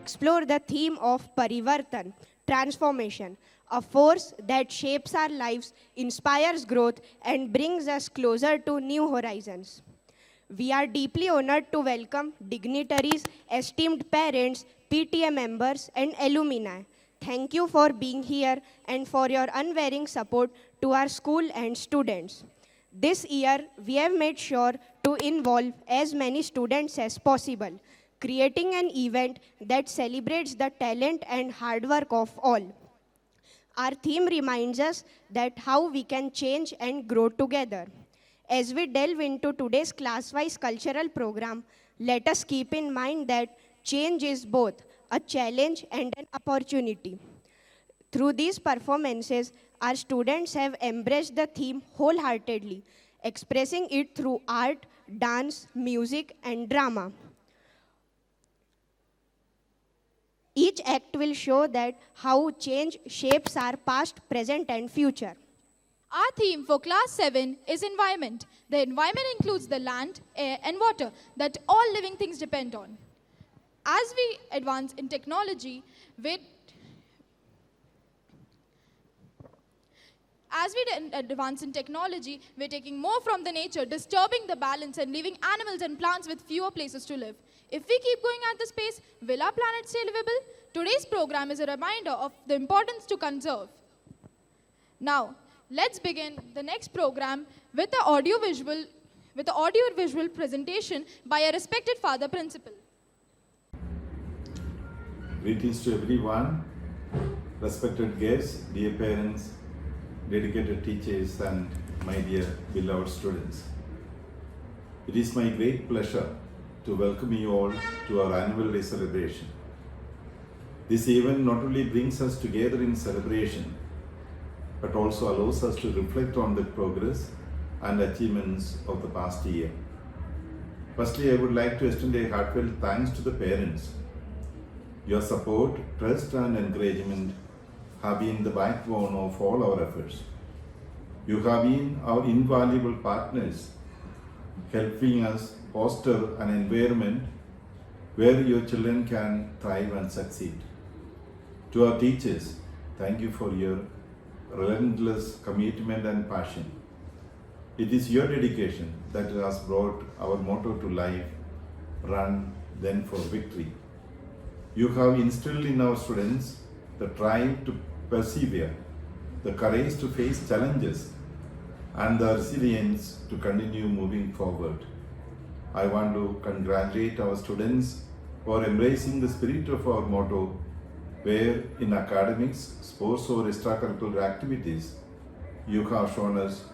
explore the theme of Parivartan, transformation, a force that shapes our lives, inspires growth, and brings us closer to new horizons. We are deeply honored to welcome dignitaries, esteemed parents, PTA members, and alumni. Thank you for being here and for your unwavering support to our school and students. This year, we have made sure to involve as many students as possible, creating an event that celebrates the talent and hard work of all. Our theme reminds us that how we can change and grow together. As we delve into today's class-wise cultural program, let us keep in mind that change is both a challenge and an opportunity. Through these performances, our students have embraced the theme wholeheartedly, expressing it through art, dance, music, and drama. Each act will show that how change shapes our past, present, and future. Our theme for Class 7 is environment. The environment includes the land, air, and water that all living things depend on. As we advance in technology, with As we advance in technology, we're taking more from the nature, disturbing the balance and leaving animals and plants with fewer places to live. If we keep going at this pace, will our planet stay livable? Today's program is a reminder of the importance to conserve. Now, let's begin the next program with the audio-visual presentation by a respected father principal. Greetings to everyone, respected guests, dear parents, dedicated teachers, and my dear beloved students. It is my great pleasure to welcome you all to our annual day celebration. This event not only brings us together in celebration, but also allows us to reflect on the progress and achievements of the past year. Firstly, I would like to extend a heartfelt thanks to the parents. Your support, trust, and encouragement have been the backbone of all our efforts. You have been our invaluable partners, helping us foster an environment where your children can thrive and succeed. To our teachers, thank you for your relentless commitment and passion. It is your dedication that has brought our motto to life, run, then for victory. You have instilled in our students the drive to persevere, the courage to face challenges, and the resilience to continue moving forward. I want to congratulate our students for embracing the spirit of our motto, where in academics, sports, or extracurricular activities, you have shown us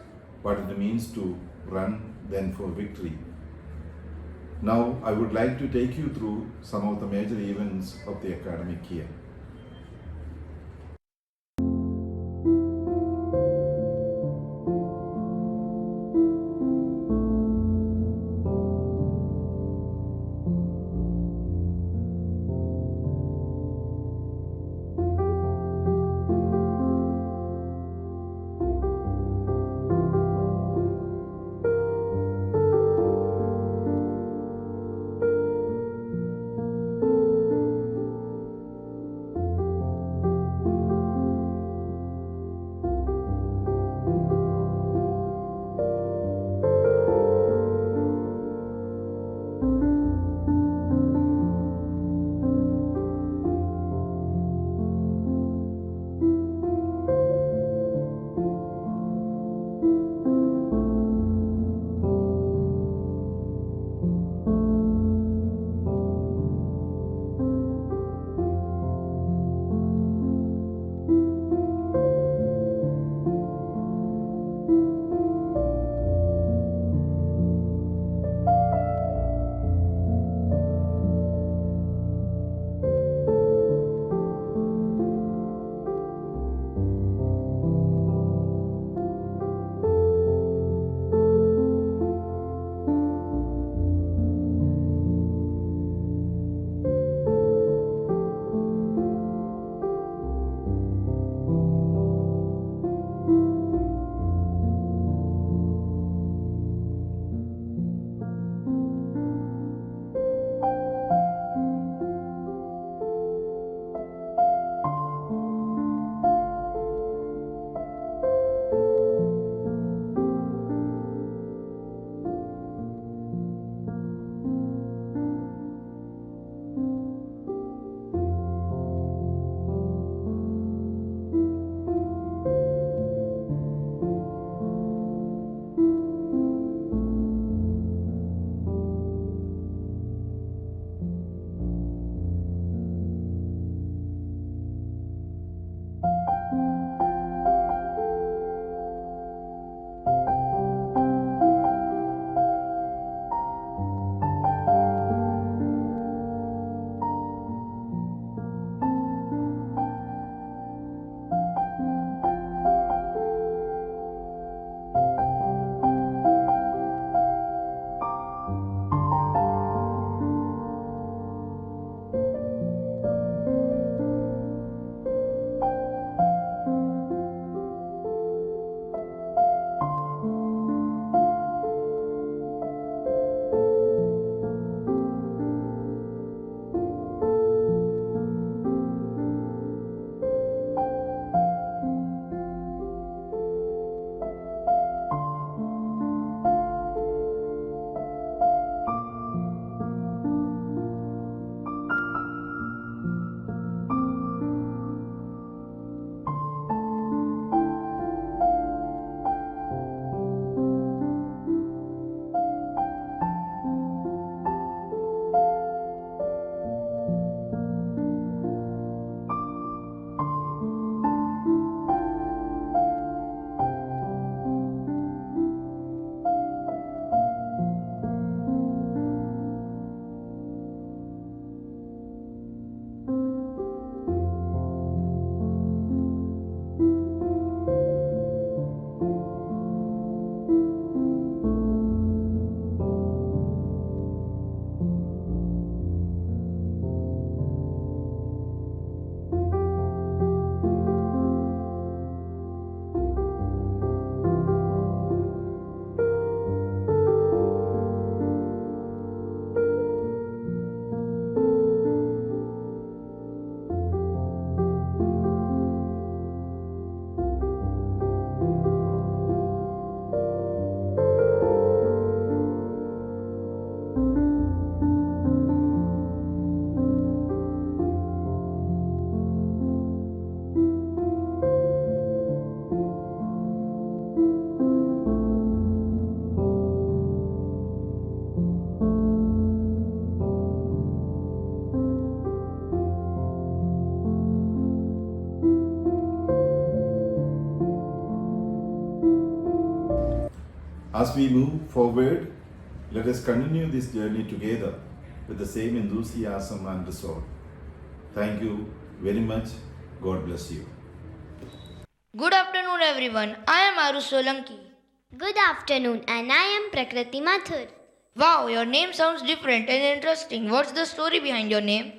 what it means to run then for victory. Now, I would like to take you through some of the major events of the academic year. As we move forward, let us continue this journey together with the same enthusiasm and resolve. Thank you very much. God bless you. Good afternoon, everyone. I am Arush Solanki. Good afternoon, and I am Prakriti Mathur. Wow, your name sounds different and interesting. What's the story behind your name?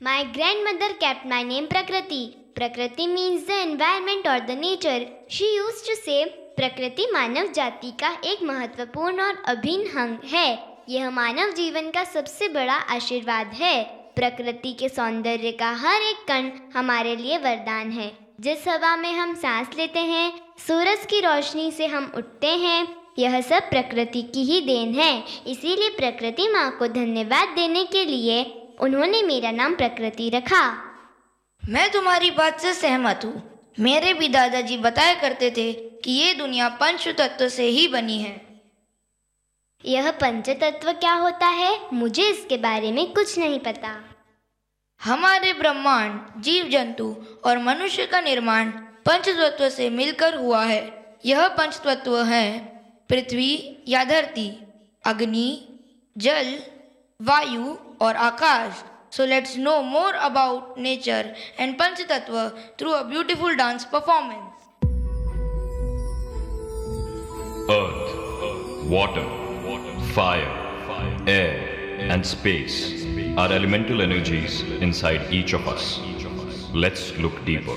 My grandmother kept my name Prakriti. Prakriti means the environment or the nature. She used to say, प्रकृति मानव जाति का एक महत्वपूर्ण और अभिन्न अंग है. यह मानव जीवन का सबसे बड़ा आशीर्वाद है. प्रकृति के सौंदर्य का हर एक कण हमारे लिए वरदान है. जिस हवा में हम सांस लेते हैं, सूरज की रोशनी से हम उठते हैं, यह सब प्रकृति की ही देन है. इसीलिए प्रकृति माँ को धन्यवाद देने के लिए उन्होंने मेरा नाम प्रकृति रखा. मैं तुम्हारी बात से सहमत हूँ. मेरे भी दादाजी बताया करते थे कि ये दुनिया पंच तत्व से ही बनी है. यह पंचतत्व क्या होता है? मुझे इसके बारे में कुछ नहीं पता. हमारे ब्रह्मांड, जीव जंतु और मनुष्य का निर्माण पंचतत्व से मिलकर हुआ है. यह पंचतत्व हैं पृथ्वी या धरती, अग्नि, जल, वायु और आकाश. So let's know more about nature and Panchatattva through a beautiful dance performance. Earth, water, fire, air, and space are elemental energies inside each of us. Let's look deeper.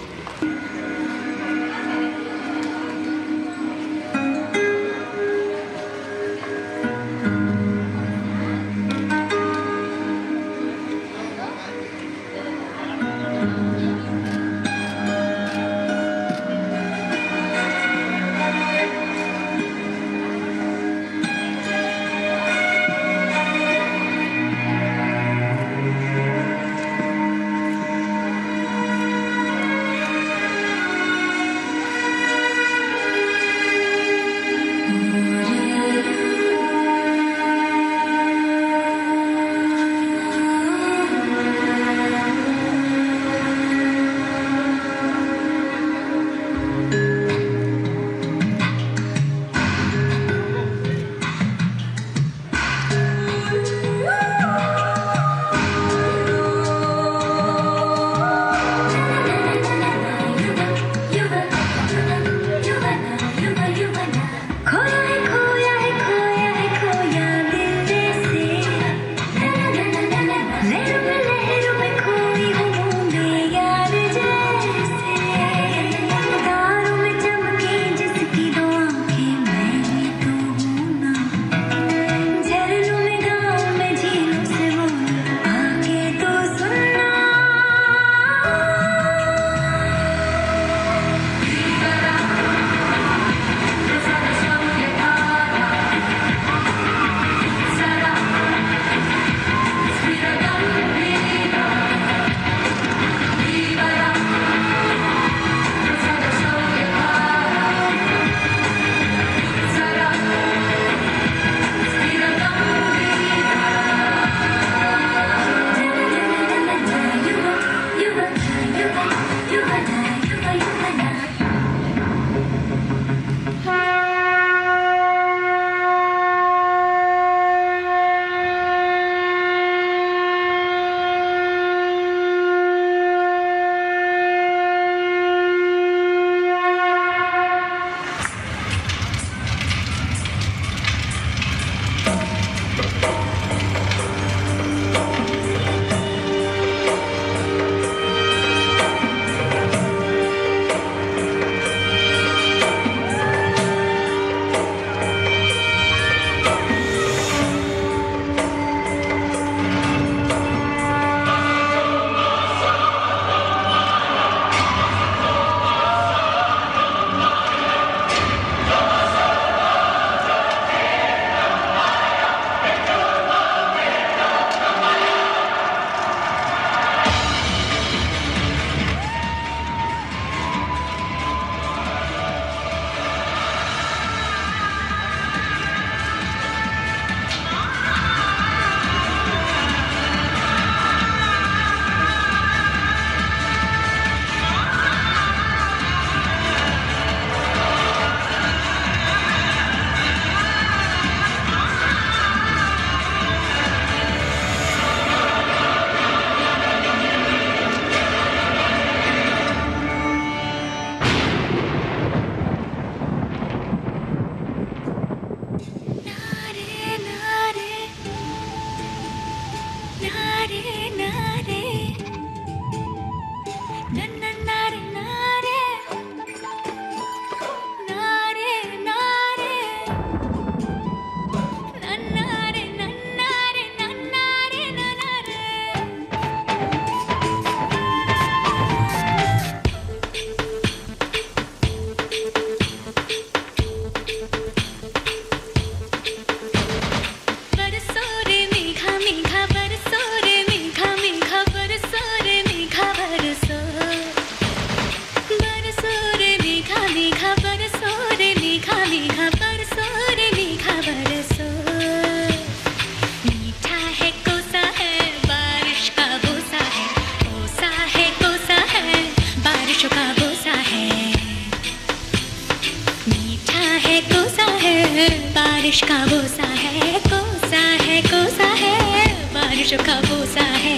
सूरज का बोसा है।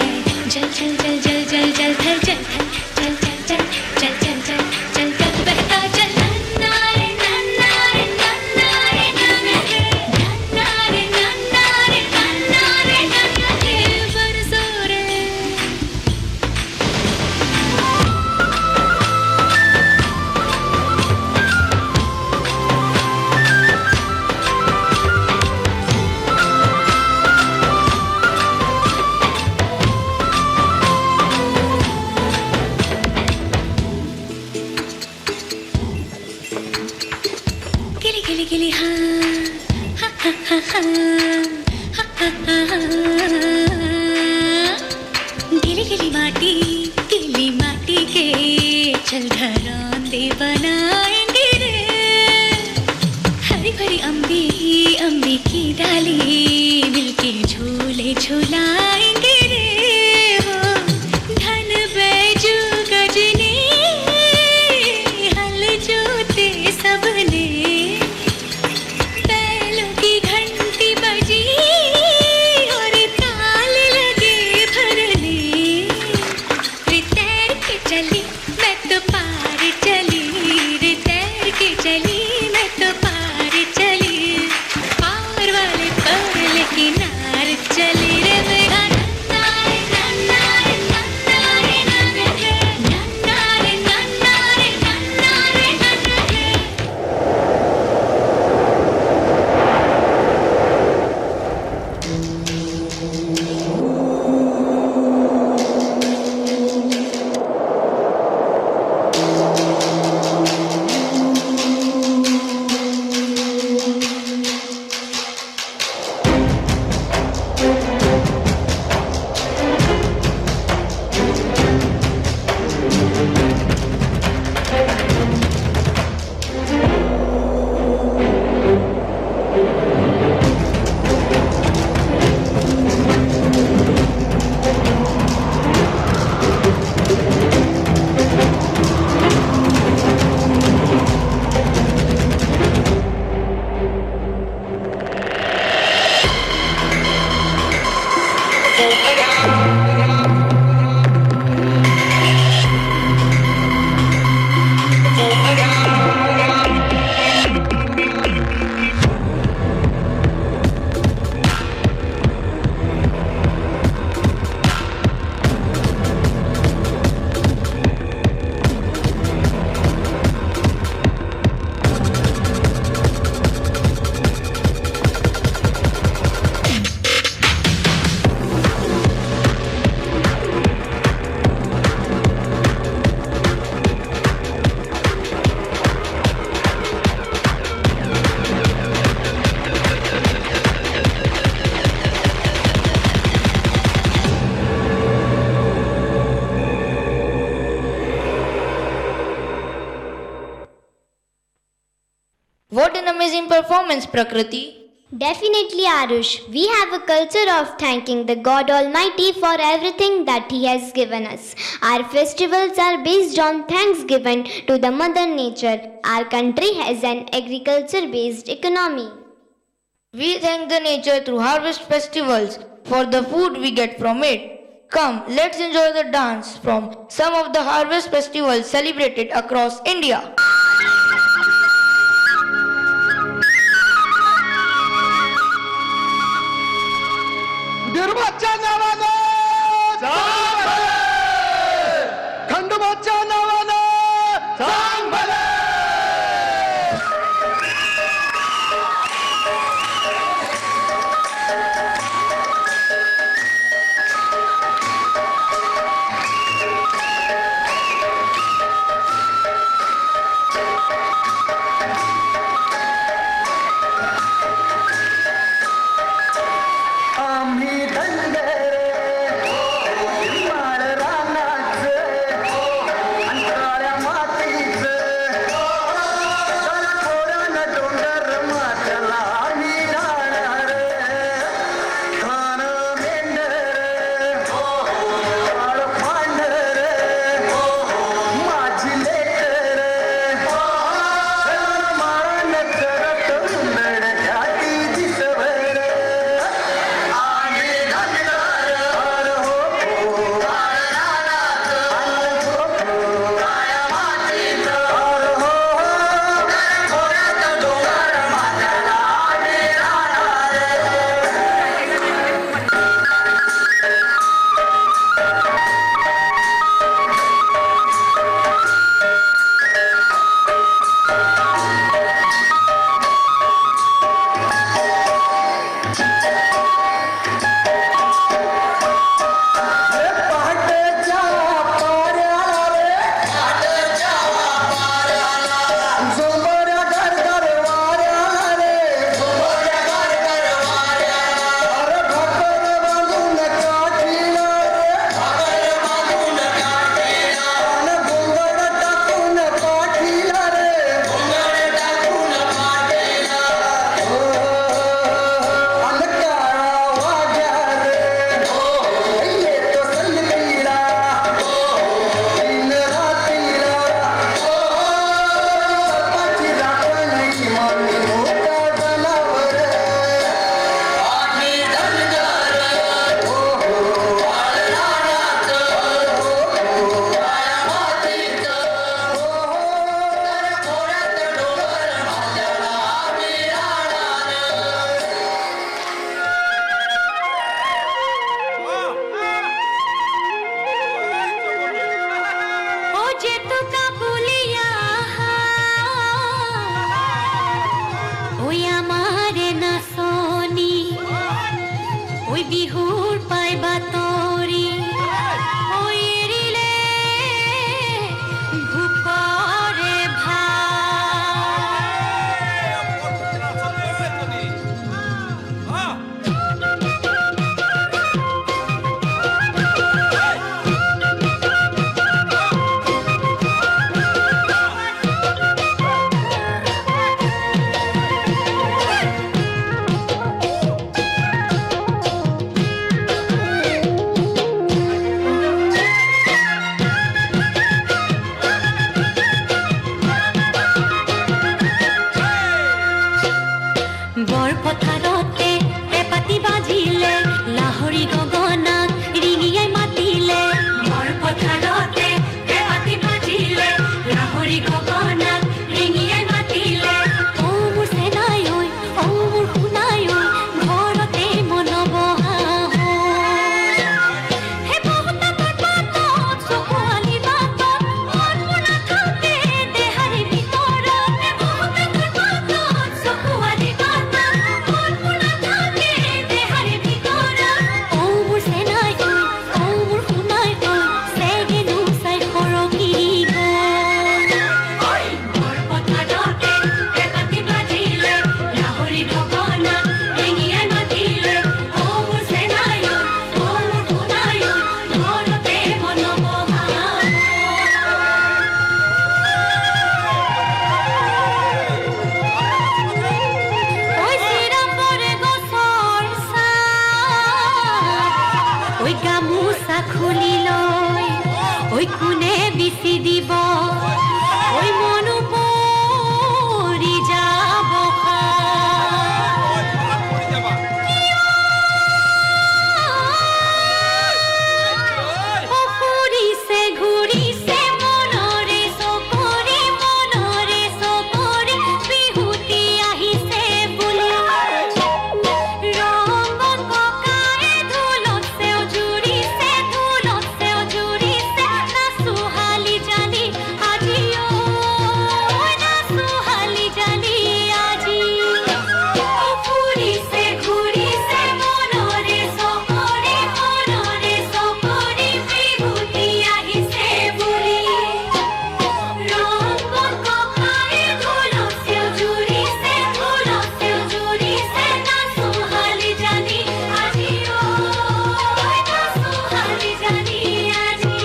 जल जल जल जल जल जल थल जल थल चल चल चल चल चल चल चल चल बहता चल। नन्ना रे नन्ना रे नन्ना रे नन्ना रे नन्ना रे नन्ना रे नन्ना रे नन्ना रे बरसो रे। गिली गिली गिली हाँ हाँ हाँ हाँ हाँ हाँ हाँ हाँ गिली गिली माटी के चल घरौंदे बनाएंगे रे। हरी भरी अम्बी की डाली मिलके झूले झूलाएंगे रे। हो धन बैजू गजनी हल जोते सबने। बैलों की घंटी बजी और ताल लगे भरने। रे तैर के चली मैं तो पार चली। रे तैर के चली मैं तो पार चली। पार वाले पर किनार चली रे मेरा। नन्ना रे नन्ना रे नन्ना रे नन्ना रे नन्ना रे नन्ना रे नन्ना रे नन्ना रे। What an amazing performance, Prakriti. Definitely, Arush. We have a culture of thanking the God Almighty for everything that He has given us. Our festivals are based on thanksgiving to the Mother Nature. Our country has an agriculture-based economy. We thank the nature through harvest festivals for the food we get from it. Come, let's enjoy the dance from some of the harvest festivals celebrated across India. गिरबाच्या नावानं सांग भले, खंडोबाच्या नावानं सांग भले. आम्ही धनगर গামোচা খুলি লৈ ঐ কোনে বিচি দিব ঐ মনো পৰি যাব ফুৰিছে ঘূৰিছে মনৰে চকৰি বিহুতি আহিছে বুলি ৰংগন ককায়ে ঢোলত চেও জুৰিছে নাচো হালি জালি আজি নাচো হালি জালি আজি ফুৰিছে ঘূৰিছে মনৰে চকৰি বিহুতি আহিছে বুলি ৰংগন ককায়ে ঢোলত চেও জুৰিছে নাচো হালি জালি আজি নাচো হালি জালি আজি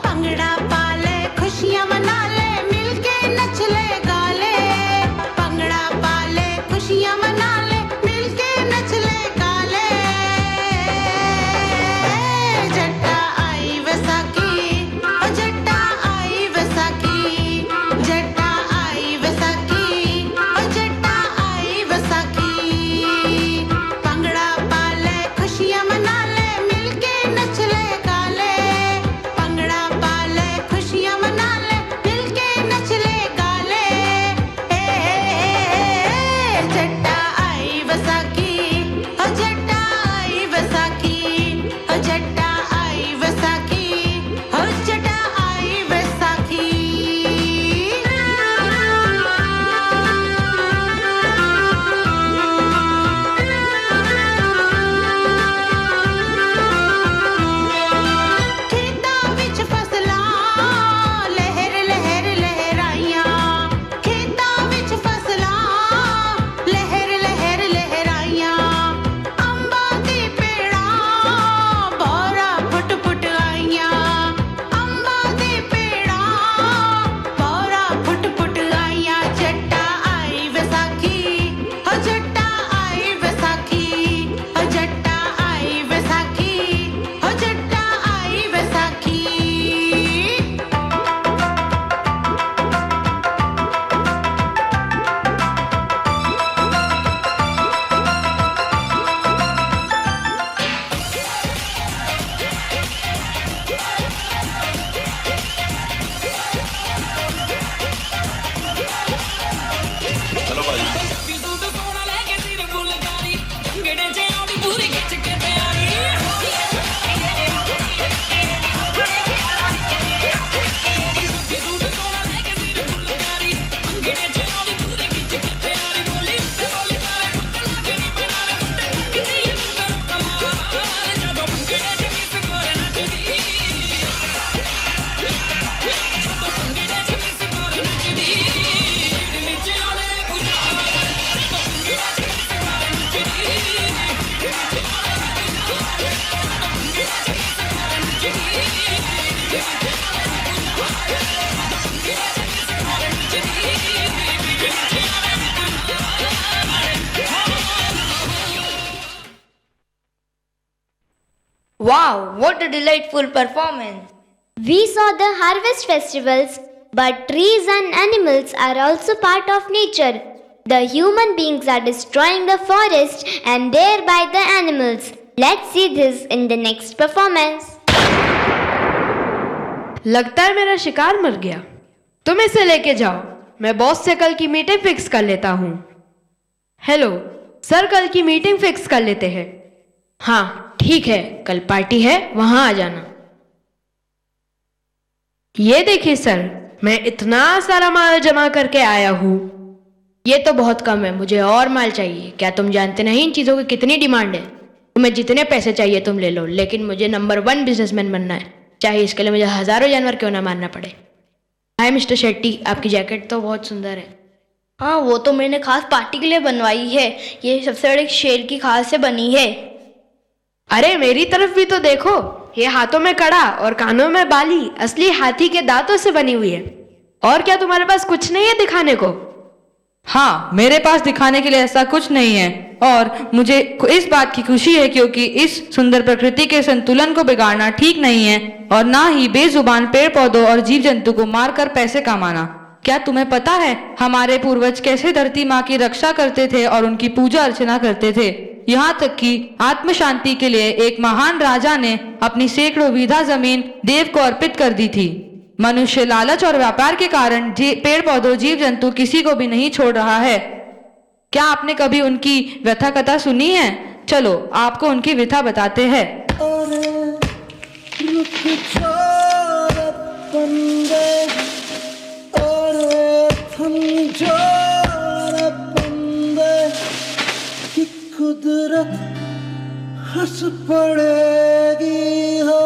पंगड़ा पाले खुशियां मना ले मिलके नच ले गा ले पंगड़ा पाले खुशियां मना ले मिलके नच ले गा ले जट्टा आई वैसाखी ओ जट्टा आई वैसाखी जट्टा आई वैसाखी ओ जट्टा आई वैसाखी पंगड़ा पाले खुशियां मना ले मिलके नच ले गा ले पंगड़ा पाले खुशियां मना ले मिलके नच ले गा ले जट्टा आई वैसाखी ओ जट्टा आई वैसाखी ओ जट्टा आई वैसाखी ओ जट्टा आई वैसाखी ਖੇਤਾਂ ਵਿੱਚ ਫਸਲਾਂ ਲਹਿਰ ਲਹਿਰ ਲਹਿਰਾਈਆਂ ਖੇਤਾਂ ਵਿੱਚ ਫਸਲਾਂ ਲਹਿਰ ਲਹਿਰ ਲਹਿਰਾਈਆਂ ਅੰਬਾਂ ਦੇ ਪੇੜਾਂ ਬੋਰਾ ਫੁੱਟ ਫੁੱਟ ਆਈਆਂ ਅੰਬਾਂ ਦੇ ਪੇੜਾਂ ਬੋਰਾ ਫੁੱਟ ਫੁੱਟ ਆਈਆਂ ਜੱਟਾ ਆਈ ਵਿਸਾਖੀ ਹੋ ਜੱਟਾ ਆਈ ਵਿਸਾਖੀ ਹੋ ਜੱਟਾ ਆਈ ਵਿਸਾਖੀ ਹੋ ਜੱਟਾ ਆਈ Vaisakhi Wow, what a delightful performance! We saw the harvest festivals, but trees and animals are also part of nature. The human beings are destroying the forest and thereby the animals. Let's see this in the next performance. लगता है मेरा शिकार मर गया। तुम इसे लेके जाओ, मैं बॉस से कल की मीटिंग फिक्स कर लेता हूँ। हेलो सर, कल की मीटिंग फिक्स कर लेते हैं। हाँ ठीक है, कल पार्टी है, वहां आ जाना। ये देखिए सर, मैं इतना सारा माल जमा करके आया हूँ। ये तो बहुत कम है, मुझे और माल चाहिए। क्या तुम जानते नहीं इन चीज़ों की कितनी डिमांड है? तुम्हें जितने पैसे चाहिए तुम ले लो, लेकिन मुझे नंबर 1 बिजनेसमैन बनना है, चाहे इसके लिए मुझे हजारों जानवर क्यों ना मारना पड़े। हाय मिस्टर शेट्टी, आपकी जैकेट तो बहुत सुंदर है। हाँ, वो तो मैंने खास पार्टी के लिए बनवाई है। ये सबसे बड़े शेर की खाल से बनी है। अरे मेरी तरफ भी तो देखो, ये हाथों में कड़ा और कानों में बाली असली हाथी के दांतों से बनी हुई है। और क्या तुम्हारे पास कुछ नहीं है दिखाने को? हाँ, मेरे पास दिखाने के लिए ऐसा कुछ नहीं है, और मुझे इस बात की खुशी है क्योंकि इस सुंदर प्रकृति के संतुलन को बिगाड़ना ठीक नहीं है, और ना ही बेजुबान पेड़ पौधों और जीव जंतु को मारकर पैसे कमाना। क्या तुम्हें पता है हमारे पूर्वज कैसे धरती माँ की रक्षा करते थे और उनकी पूजा अर्चना करते थे? यहाँ तक कि आत्म शांति के लिए एक महान राजा ने अपनी सैकड़ों बीघा जमीन देव को अर्पित कर दी थी। मनुष्य लालच और व्यापार के कारण पेड़ पौधों जीव जंतु किसी को भी नहीं छोड़ रहा है। क्या आपने कभी उनकी व्यथा कथा सुनी है? चलो आपको उनकी व्यथा बताते हैं। कुदरत हंस पड़ेगी हो।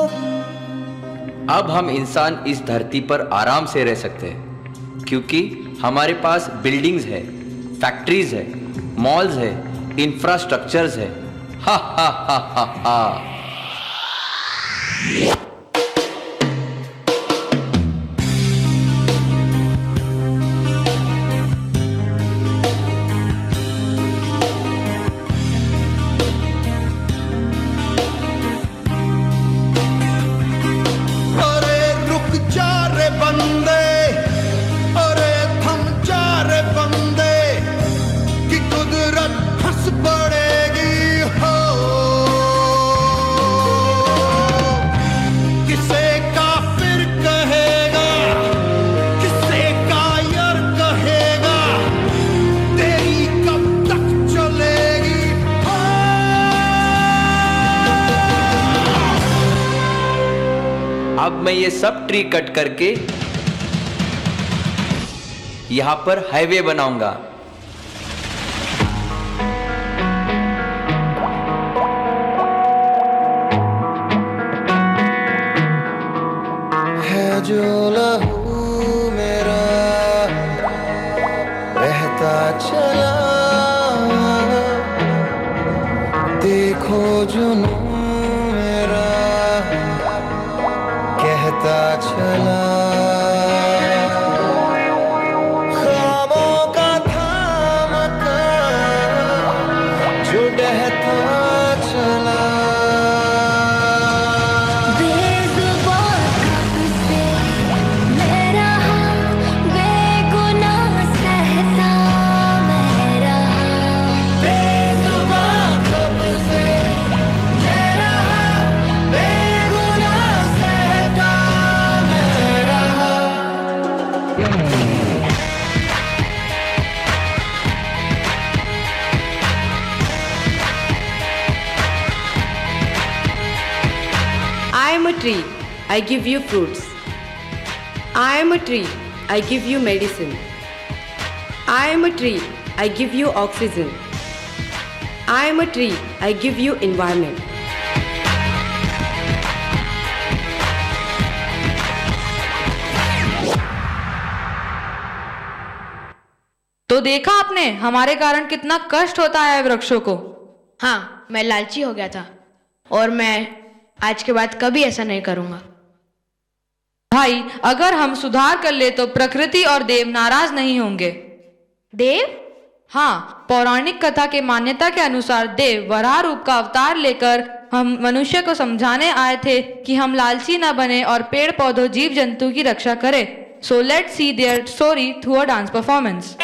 अब हम इंसान इस धरती पर आराम से रह सकते हैं, क्योंकि हमारे पास बिल्डिंग्स है, फैक्ट्रीज है, मॉल्स है, इंफ्रास्ट्रक्चर्स है। हा हा हा हा हा। अब मैं ये सब ट्री कट करके यहां पर हाईवे बनाऊंगा। है जो लहू मेरा बहता चला, देखो जुनू मेरा कहता चला। खामों का थाम कर जो डहता चला। बेजुबान कब से मैं रहा, बेगुनाह सहता मैं रहा। बेजुबान कब से मैं रहा, बेगुनाह सहता मैं रहा। I am a tree, I give you fruits. I am a tree, I give you medicine. I am a tree, I give you oxygen. I am a tree, I give you environment. तो देखा आपने हमारे कारण कितना कष्ट होता है वृक्षों को। हाँ, मैं लालची हो गया था और मैं आज के बाद कभी ऐसा नहीं करूंगा। भाई, अगर हम सुधार कर ले तो प्रकृति और देव नाराज नहीं होंगे। देव? हाँ, पौराणिक कथा के मान्यता के अनुसार देव वराह रूप का अवतार लेकर हम मनुष्य को समझाने आए थे कि हम लालची न बने और पेड़ पौधों जीव जंतु की रक्षा करें। So let's see their story through a dance performance.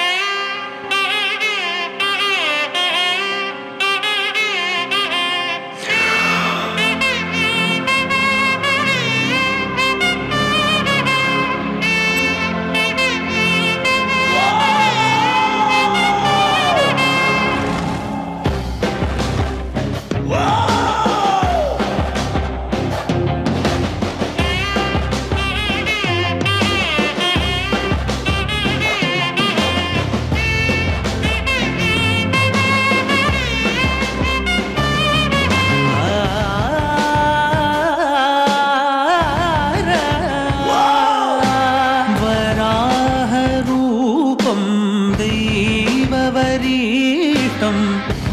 दैववरीतं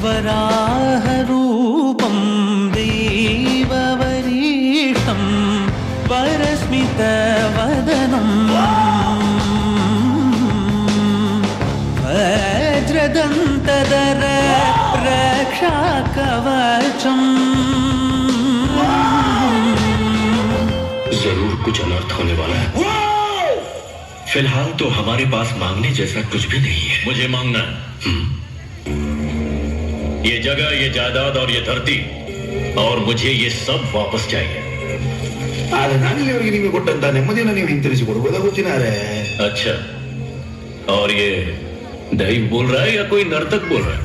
वराहरूपं दैववरीतं वरस्मितवदनं वज्रदन्तधर रक्षाकवचम्। जरूर कुछ अनर्थ होने वाला है। फिलहाल तो हमारे पास मांगने जैसा कुछ भी नहीं है। मुझे मांगना है ये जगह, ये जायदाद और ये धरती, और मुझे ये सब वापस चाहिए। नानिಯವರಿಗೆ ನೀವು ಕೊಟ್ಟಂತ ನೆಮ್ಮದಿಯನ್ನು ನೀವು ಹಿಂತಿರಿಸಿಕೊಡಬಹುದಾ ಗೊತ್ತಿನಾರೆ? अच्छा, और ये दैव बोल रहा है या कोई नर्तक बोल रहा है?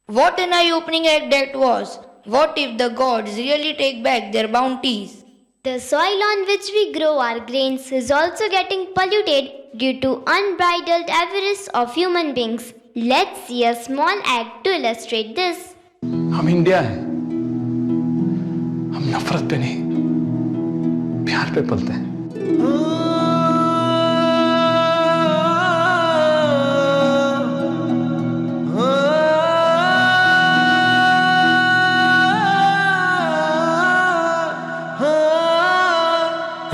What an eye-opening act that was! What if the gods really take back their bounties? The soil on which we grow our grains is also getting polluted due to unbridled avarice of human beings. Let's see a small act to illustrate this. हम India हैं, हम नफरत पे नहीं प्यार पे पलते हैं।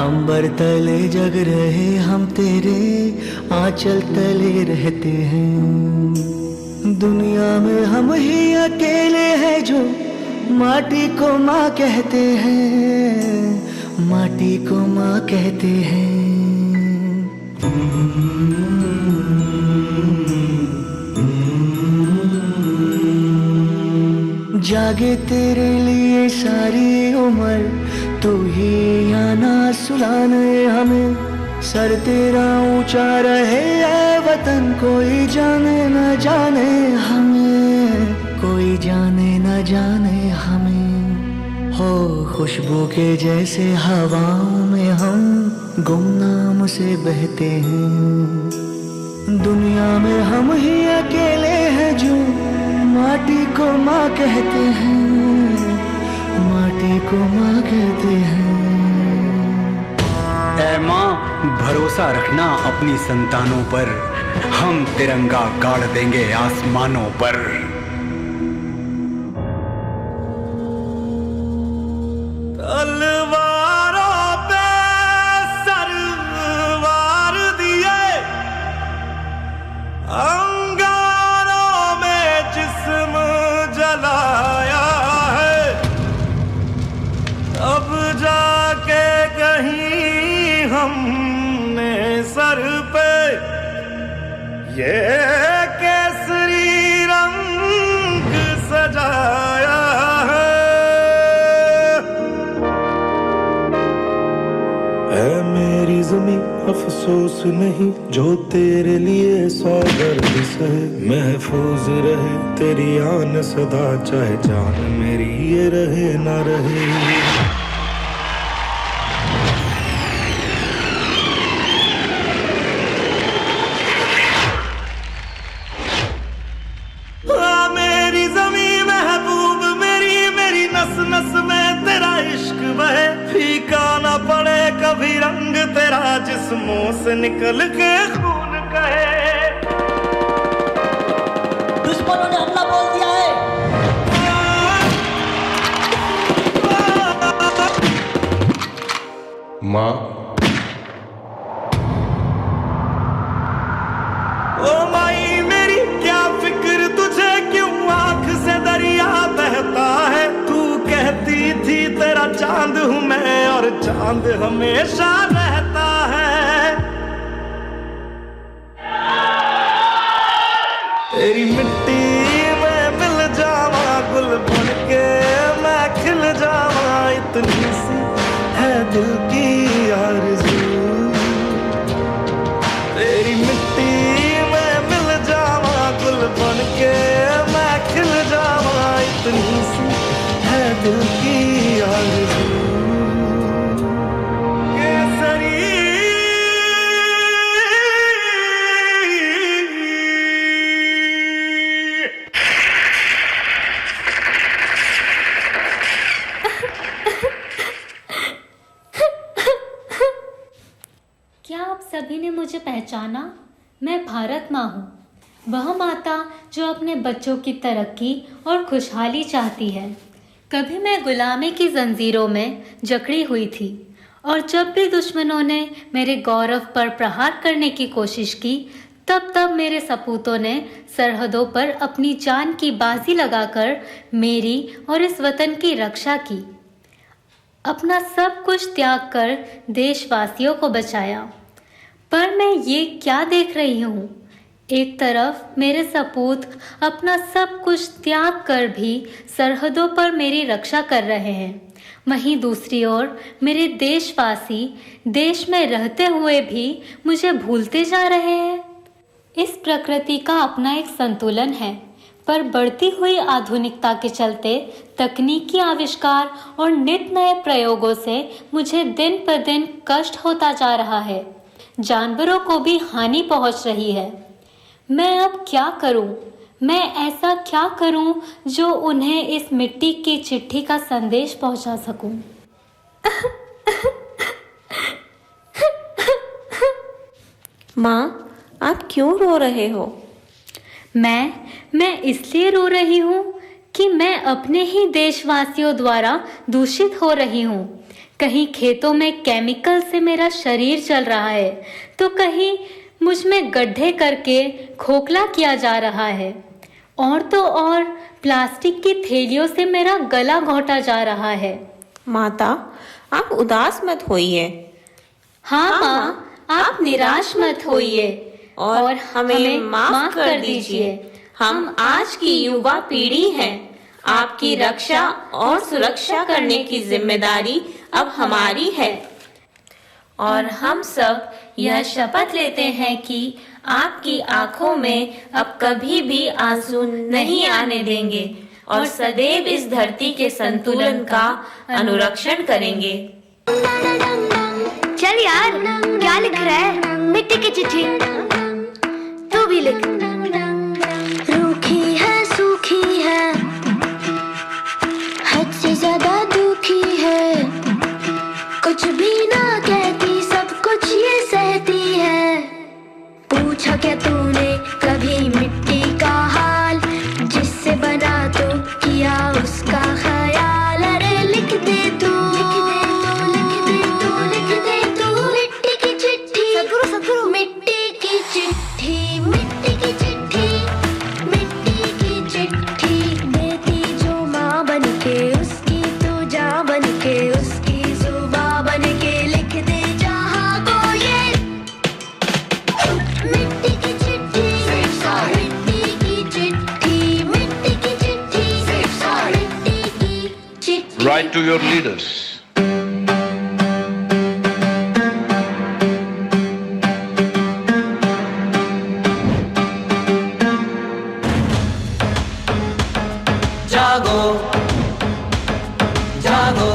अंबर तले जग रहे हम तेरे आंचल तले रहते हैं। दुनिया में हम ही अकेले हैं जो माटी को माँ कहते हैं, माटी को माँ कहते हैं। जागे तेरे लिए सारी उम्र, तू ही आना सुलाने हमें। सर तेरा ऊंचा रहे ऐ वतन, कोई जाने न जाने हमें, कोई जाने न जाने हमें। हो खुशबू के जैसे हवाओं में हम गुमनाम से बहते हैं। दुनिया में हम ही अकेले हैं जो माटी को माँ कहते हैं, माटी को माँ कहते हैं। ऐ माँ भरोसा रखना अपनी संतानों पर, हम तिरंगा गाड़ देंगे आसमानों पर। तलवारों पे सरवार दिए, अंगारों में जिस्म जलाया है। हमने सर पे ये केसरी रंग सजाया है। ऐ मेरी ज़मीं अफसोस नहीं जो तेरे लिए सौ दर्द सहे, महफूज रहे तेरी आन सदा चाहे जान मेरी ये रहे ना रहे। मेरी ज़मीं महबूब मेरी, मेरी नस नस में तेरा इश्क बहे, फीका ना पड़े कभी रंग तेरा जिस्मों से निकल के खून कहे। दुश्मनों ने हमला बोल दिया है। माँ, ओ माई मेरी क्या फिक्र तुझे, क्यों आंख से दरिया बहता है। तू कहती थी तेरा चांद हूँ मैं और चांद हमेशा रहता है। तेरी मिट्टी में मिल जावा गुल बन के मैं खिल जावा, इतनी सी है दिल की आरज़ू। तेरी मिट्टी में मिल जावा गुल बन के मैं खिल जावा, इतनी सी है दिल की आरज़ू। क्या आप सभी ने मुझे पहचाना? मैं भारत माँ हूँ, वह माता जो अपने बच्चों की तरक्की और खुशहाली चाहती है। कभी मैं गुलामी की जंजीरों में जकड़ी हुई थी और जब भी दुश्मनों ने मेरे गौरव पर प्रहार करने की कोशिश की, तब मेरे सपूतों ने सरहदों पर अपनी जान की बाजी लगाकर मेरी और इस वतन की रक्षा की। अपना सब कुछ त्याग कर देशवासियों को बचाया। पर मैं ये क्या देख रही हूँ? एक तरफ मेरे सपूत अपना सब कुछ त्याग कर भी सरहदों पर मेरी रक्षा कर रहे हैं, वहीं दूसरी ओर मेरे देशवासी देश में रहते हुए भी मुझे भूलते जा रहे हैं। इस प्रकृति का अपना एक संतुलन है, पर बढ़ती हुई आधुनिकता के चलते तकनीकी आविष्कार और नित नए प्रयोगों से मुझे दिन पर दिन कष्ट होता जा रहा है। जानवरों को भी हानि पहुंच रही है। मैं अब क्या करूं? मैं ऐसा क्या करूं जो उन्हें इस मिट्टी की चिट्ठी का संदेश पहुंचा सकूं? माँ, आप क्यों रो रहे हो? मैं इसलिए रो रही हूँ कि मैं अपने ही देशवासियों द्वारा दूषित हो रही हूँ। कहीं खेतों में केमिकल से मेरा शरीर जल रहा है, तो कहीं मुझ में गड्ढे करके खोखला किया जा रहा है, और तो और प्लास्टिक की थैलियों से मेरा गला घोटा जा रहा है। माता, आप उदास मत होइए। हाँ माँ, आप निराश मत होइए और हमें माफ कर दीजिए। हम आज की युवा पीढ़ी हैं। आपकी रक्षा और सुरक्षा करने की जिम्मेदारी अब हमारी है, और हम सब यह शपथ लेते हैं कि आपकी आंखों में अब कभी भी आंसू नहीं आने देंगे और सदैव इस धरती के संतुलन का अनुरक्षण करेंगे। चल यार, क्या लिख रहा है? मिट्टी की चिट्ठी। तू भी लिख। रूखी है, सूखी है, हद से ज्यादा दुखी है, कुछ भी ना कहती, सब कुछ ये सहती है। पूछा क्या तूने कभी मिट्टी का हाल, जिससे बना तो किया उसका ख्याल। अरे लिख दे तू, लिख दे तू, लिख दे तू मिट्टी की चिट्ठी। सतगुरु मिट्टी की चिट्ठी, मिट्टी की चिट्ठी, मिट्टी की चिट्ठी। देती जो माँ बन के उसकी, तू जा बन के उसकी, जुबा बन के लिख दे जहाँ को to your leaders. जागो जागो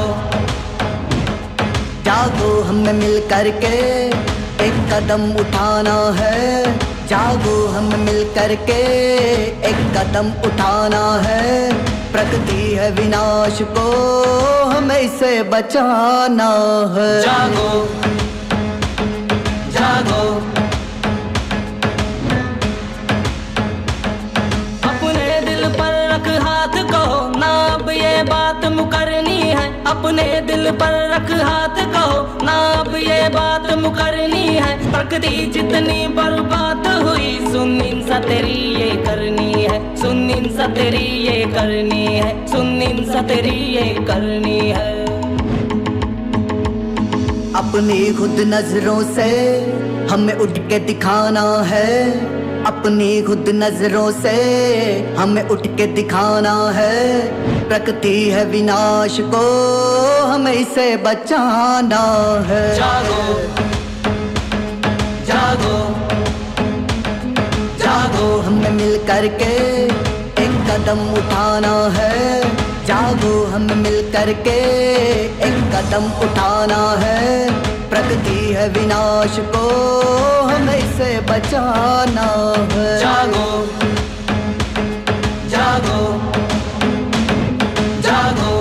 जागो, हमें मिल करके एक कदम उठाना है। जागो, हमें मिल करके एक कदम उठाना है। प्रकृति है विनाश को हमें इसे बचाना है। जागो जागो, अपने दिल पर रख हाथ कहो ना, अब ये बात मुकरनी है। अपने दिल पर रख हाथ कहो ना, अब ये बात मुकरनी है। प्रकृति जितनी बर्बाद हुई, सुन इंसा तेरी ये करनी है। सुन इंसा तेरी ये करनी है। सुन इंसा तेरी ये करनी है। अपनी खुद नजरों से हमें उठ के दिखाना है। अपनी खुद नजरों से हमें उठ के दिखाना है। प्रकृति है विनाश को हमें इसे बचाना है। जागो जागो जागो, हमें मिल करके एक कदम उठाना है। जागो, हमें मिल करके एक कदम उठाना है। प्रकृति है विनाश को हमें इसे बचाना है। जागो जागो जागो।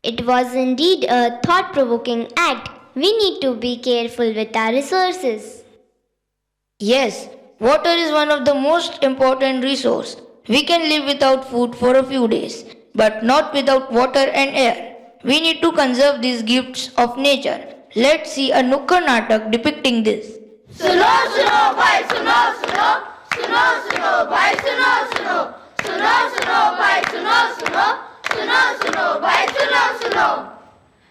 It was indeed a thought-provoking act. We need to be careful with our resources. Yes, water is one of the most important resources. We can live without food for a few days, but not without water and air. We need to conserve these gifts of nature. Let's see a Nukkad Natak depicting this. सुनो सुनो भाई सुनो सुनो, सुनो सुनो भाई सुनो सुनो, सुनो सुनो भाई सुनो सुनो, सुनो सुनो भाई सुनो सुनो।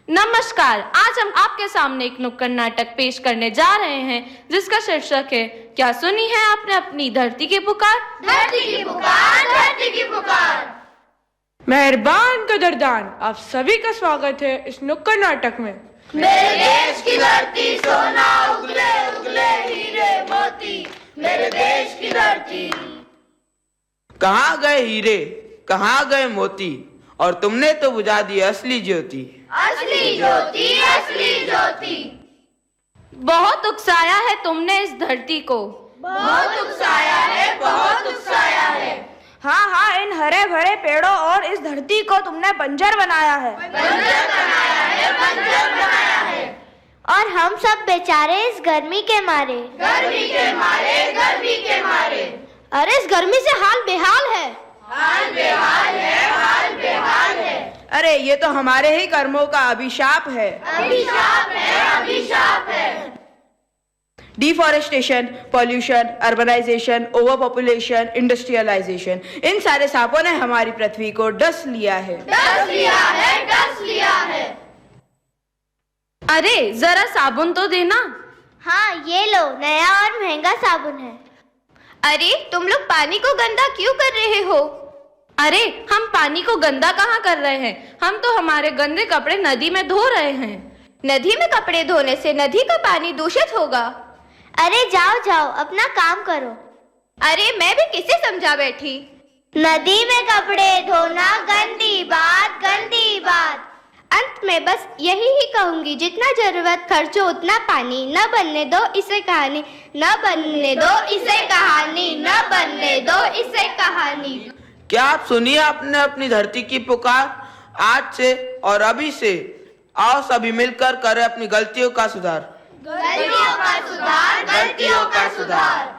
नमस्कार, आज हम आपके सामने एक नुक्कड़ नाटक पेश करने जा रहे हैं जिसका शीर्षक है, क्या सुनी है आपने अपनी धरती की पुकार? धरती की पुकार, धरती की पुकार। मेहरबान कदरदान, आप सभी का स्वागत है इस नुक्कड़ नाटक में। मेरे देश की धरती सोना उगले उगले हीरे मोती, मेरे देश की धरती। कहाँ गए हीरे, कहाँ गए मोती, और तुमने तो बुझा दी असली ज्योति। असली ज्योति, असली ज्योति। बहुत उकसाया है तुमने इस धरती को, बहुत उकसाया है, बहुत उकसाया है। हाँ हाँ, इन हरे भरे पेड़ों और इस धरती को तुमने बंजर बनाया है। बंजर बनाया है, बंजर बनाया है। और हम सब बेचारे इस गर्मी के मारे, गर्मी के मारे, गर्मी के मारे। अरे इस गर्मी से हाल बेहाल है। हाल बेहाल है, हाल बेहाल है। अरे ये तो हमारे ही कर्मों का अभिशाप है। अभिशाप है, अभिशाप है। Deforestation, pollution, urbanisation, overpopulation, industrialisation, इन सारे सांपों ने हमारी पृथ्वी को डस लिया है। डस लिया है, डस लिया है। अरे जरा साबुन तो देना। हाँ ये लो, नया और महंगा साबुन है। अरे तुम लोग पानी को गंदा क्यों कर रहे हो? अरे हम पानी को गंदा कहाँ कर रहे हैं, हम तो हमारे गंदे कपड़े नदी में धो रहे हैं। नदी में कपड़े धोने से नदी का पानी दूषित होगा। अरे जाओ जाओ, अपना काम करो। अरे मैं भी किसे समझा बैठी। नदी में कपड़े धोना गंदी बात, गंदी बात। अंत में बस यही ही कहूंगी, जितना जरूरत खर्चो उतना पानी, न बनने दो इसे कहानी, न बनने दो इसे कहानी, न बनने दो इसे कहानी। क्या आप सुनिए आपने अपनी धरती की पुकार? आज से और अभी से आओ सभी मिलकर करें अपनी गलतियों का सुधार। गलतियों का सुधार, गलतियों का सुधार।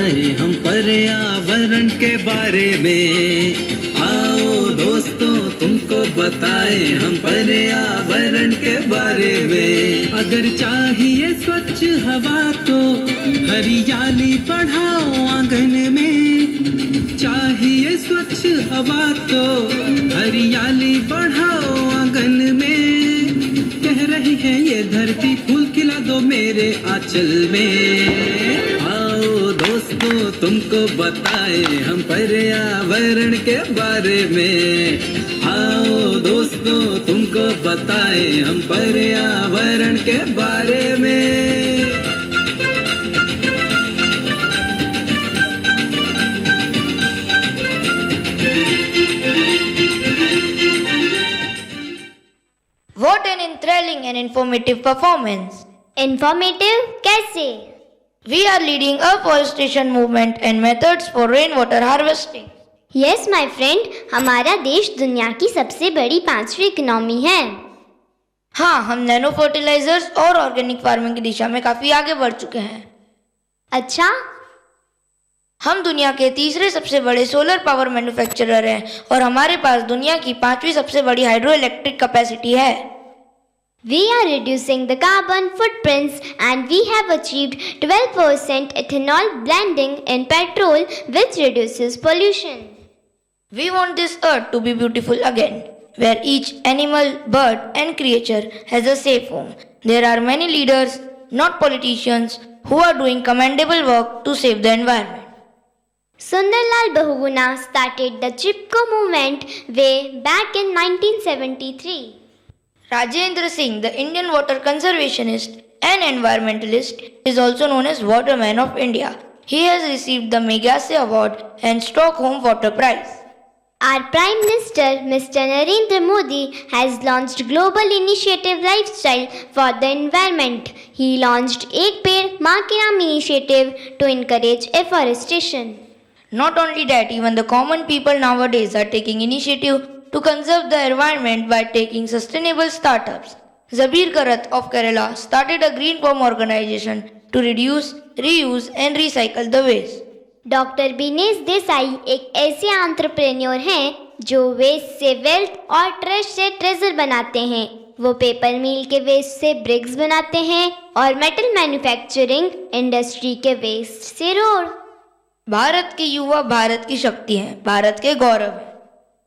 बताएं हम पर्यावरण के बारे में। आओ दोस्तों तुमको बताएं हम पर्यावरण के बारे में। अगर चाहिए स्वच्छ हवा तो हरियाली बढ़ाओ आंगन में। चाहिए स्वच्छ हवा तो हरियाली बढ़ाओ आंगन में। कह रही है ये धरती फूल खिला दो मेरे आंचल में। आओ दोस्तों तुमको बताएं हम पर्यावरण के बारे में। आओ दोस्तों तुमको बताएं हम पर्यावरण के बारे में। What an enthralling and informative performance! Informative कैसे? We are leading afforestation movement and methods for rainwater harvesting. Yes, my friend, हमारा देश दुनिया की सबसे बड़ी 5वीं इकोनॉमी है। हाँ, हम नैनो फर्टिलाइजर्स और ऑर्गेनिक फार्मिंग की दिशा में काफी आगे बढ़ चुके हैं। अच्छा, हम दुनिया के तीसरे सबसे बड़े सोलर पावर मैन्युफैक्चरर हैं और हमारे पास दुनिया की 5वीं सबसे बड़ी हाइड्रो इलेक्ट्रिक कैपेसिटी है। We are reducing the carbon footprints and we have achieved 12% ethanol blending in petrol, which reduces pollution. We want this earth to be beautiful again, where each animal, bird and creature has a safe home. There are many leaders, not politicians, who are doing commendable work to save the environment. Sundarlal Bahuguna started the Chipko movement way back in 1973. Rajendra Singh, the Indian water conservationist and environmentalist, is also known as Waterman of India. He has received the Magsaysay Award and Stockholm Water Prize. Our Prime Minister, Mr. Narendra Modi, has launched Global Initiative Lifestyle for the Environment. He launched Ek Ped Maa Ke Naam initiative to encourage afforestation. Not only that, even the common people nowadays are taking initiative to conserve the environment by taking sustainable startups. Zabir Karat of Kerala started a green farm organization to reduce, reuse and recycle the waste. Doctor Binesh Desai एक ऐसे entrepreneur हैं जो waste से wealth और trash से treasure बनाते हैं। वो पेपर मिल के वेस्ट से ब्रिक्स बनाते हैं और मेटल मैन्युफैक्चरिंग इंडस्ट्री के वेस्ट से रोड। भारत के युवा भारत की शक्ति हैं, भारत के गौरव हैं।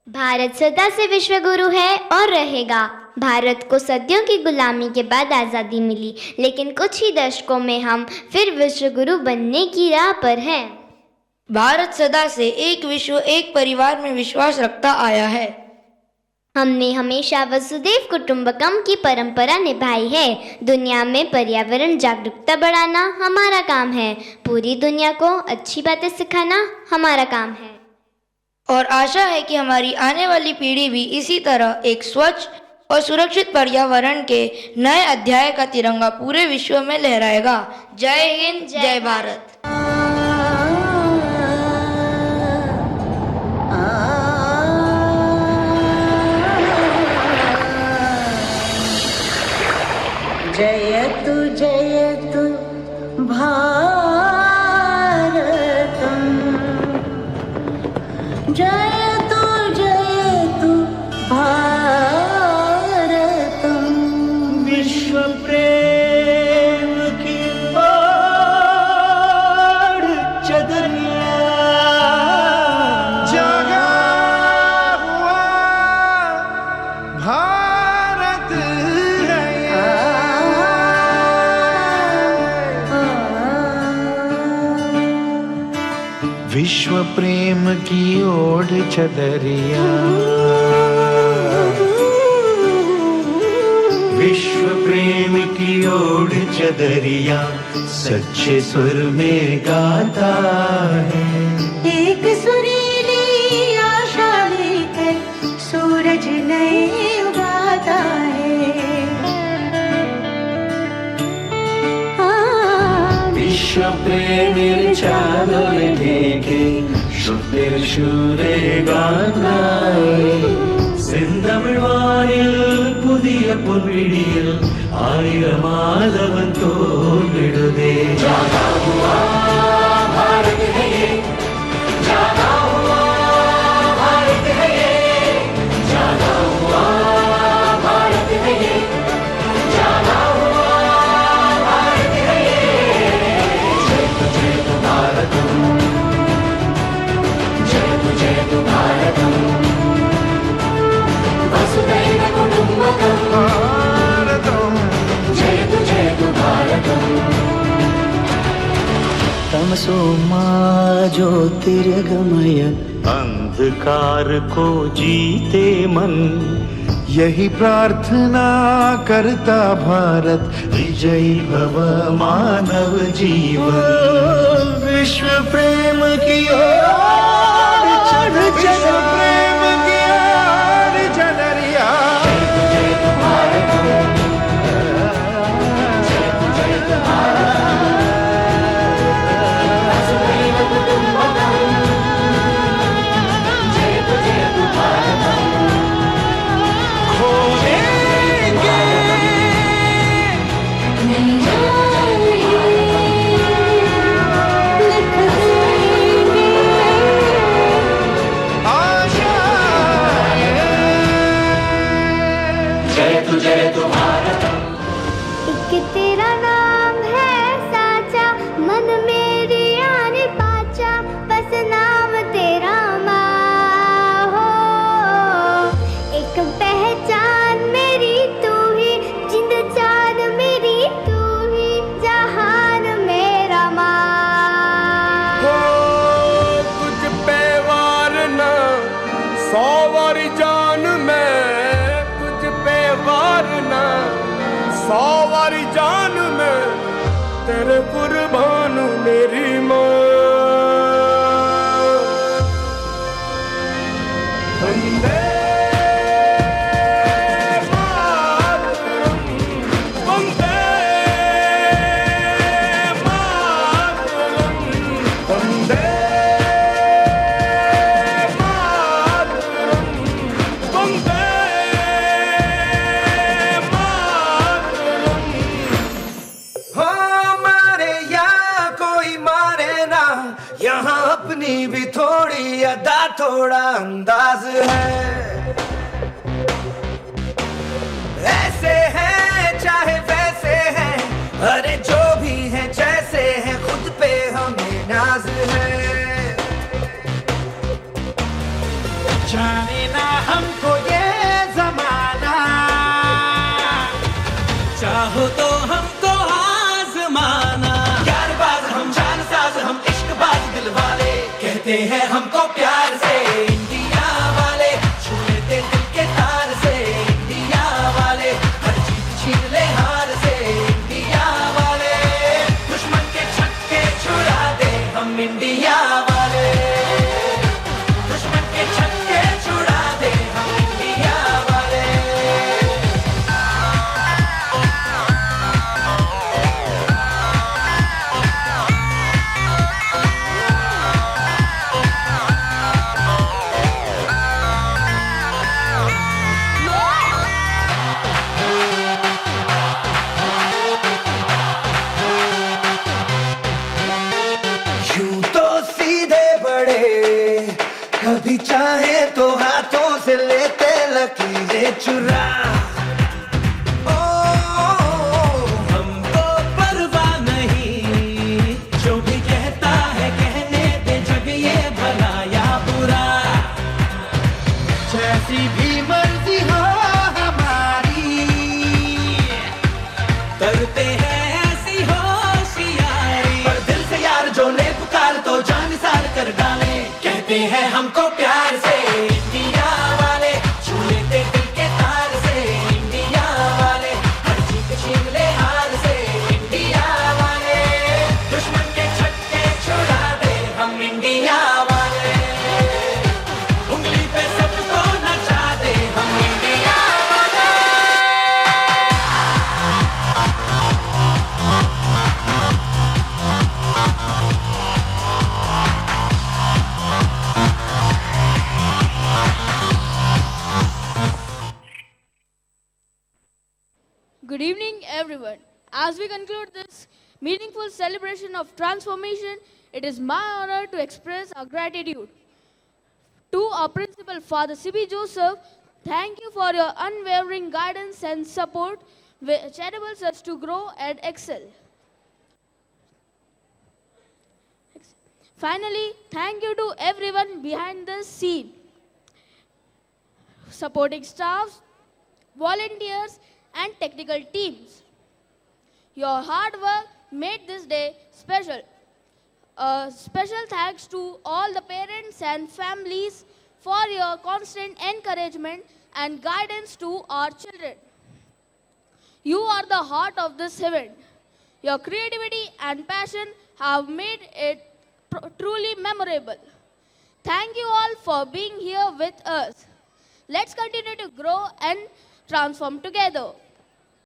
भारत सदा से विश्व गुरु है और रहेगा। भारत को सदियों की गुलामी के बाद आज़ादी मिली, लेकिन कुछ ही दशकों में हम फिर विश्व गुरु बनने की राह पर हैं। भारत सदा से एक विश्व एक परिवार में विश्वास रखता आया है। हमने हमेशा वसुदेव कुटुंबकम की परंपरा निभाई है। दुनिया में पर्यावरण जागरूकता बढ़ाना हमारा काम है। पूरी दुनिया को अच्छी बातें सिखाना हमारा काम है। और आशा है कि हमारी आने वाली पीढ़ी भी इसी तरह एक स्वच्छ और सुरक्षित पर्यावरण के नए अध्याय का तिरंगा पूरे विश्व में लहराएगा। जय हिंद, जय भारत। जयतु भारतम, जयतु भारतम। विश्व प्रेम की ओर चदरिया जगा हुआ भारत विश्व प्रेम की ओढ़ चदरिया, विश्व प्रेम की ओढ़ चदरिया सच्चे सुर में गाता है। एक सुरीली आशा लेकर सूरज नए उगाता है। विश्व प्रेम चादर ढेके शुद्ध शूरे गानाए സിന്ധമിഴ്വാനിൽ പുതിയ പൊൻവിടിയിൽ ആയിരമാധവൻ തോന്നിടുതേ ഭാരത് तमसो मा ज्योतिर्गमय अंधकार को जीते मन, यही प्रार्थना करता भारत, विजयी भव मानव जीवन। विश्व प्रेम की ओर चल, विश्व प्रेम की ओर जनरिया। एक तेरा नाम है साचा, मन मेरी आने पाचा, बस नाम तेरा माँ हो। एक पहचान मेरी तू ही, जिंद जान मेरी तू ही, जहान मेरा माँ हो। तुझ पे वार ना 100 वारी जान में, तुझ पे वार ना 100 वारी जान में, तेरे कुर्बान मेरी माँ। वंदे मातरम, वंदे मातरम, वंदे मातरम, वंदे यहाँ अपनी भी थोड़ी अदा थोड़ा अंदाज है। ऐसे हैं चाहे वैसे हैं, अरे जो भी हैं जैसे हैं, खुद पे हमें नाज है। जाने ना हमको ये जमाना, चाहो तो हमको आजमाना। यारबाज हम, जानसाज हम, इश्कबाज दिल वाले, कहते हैं हमको प्यार से इंडिया वाले, छू लेते दिल के तार से इंडिया वाले, हर जीत छीन ले हार से इंडिया वाले, दुश्मन के छक्के छुड़ा दे हम इंडिया वाले, दुश्मन के छक्के छुड़ा दे हम इंडिया वाले। यूं तो सीधे बड़े, कभी चाहे तो हाथों से लेते लकीरें चुरा। ओ, हमको परवाह नहीं, जो भी कहता है कहने दे, जग ये भला या बुरा। जैसी भी मर्जी हो हमारी, करते हैं ऐसी होशियारी, पर दिल से यार जो ले पुकार तो जान सार कर डाले, कहते हैं हमको प्यार से इंडिया वाले, छू लेते दिल के तार से इंडिया वाले, हर जीत छीन ले हार से इंडिया वाले, दुश्मन के छक्के छुड़ा दे हम इंडिया वाले, उंगली पे सबको नचा दे हम इंडिया वाले। Good evening, everyone. As we conclude this meaningful celebration of transformation, it is my honor to express our gratitude to our principal, Father C.B. Joseph. Thank you for your unwavering guidance and support, which enables us to grow and excel. Finally, thank you to everyone behind the scene, supporting staffs, volunteers, and technical teams. Your hard work made this day special. A special thanks to all the parents and families for your constant encouragement and guidance to our children. You are the heart of this event. Your creativity and passion have made it truly memorable. Thank you all for being here with us. Let's continue to grow and transform together.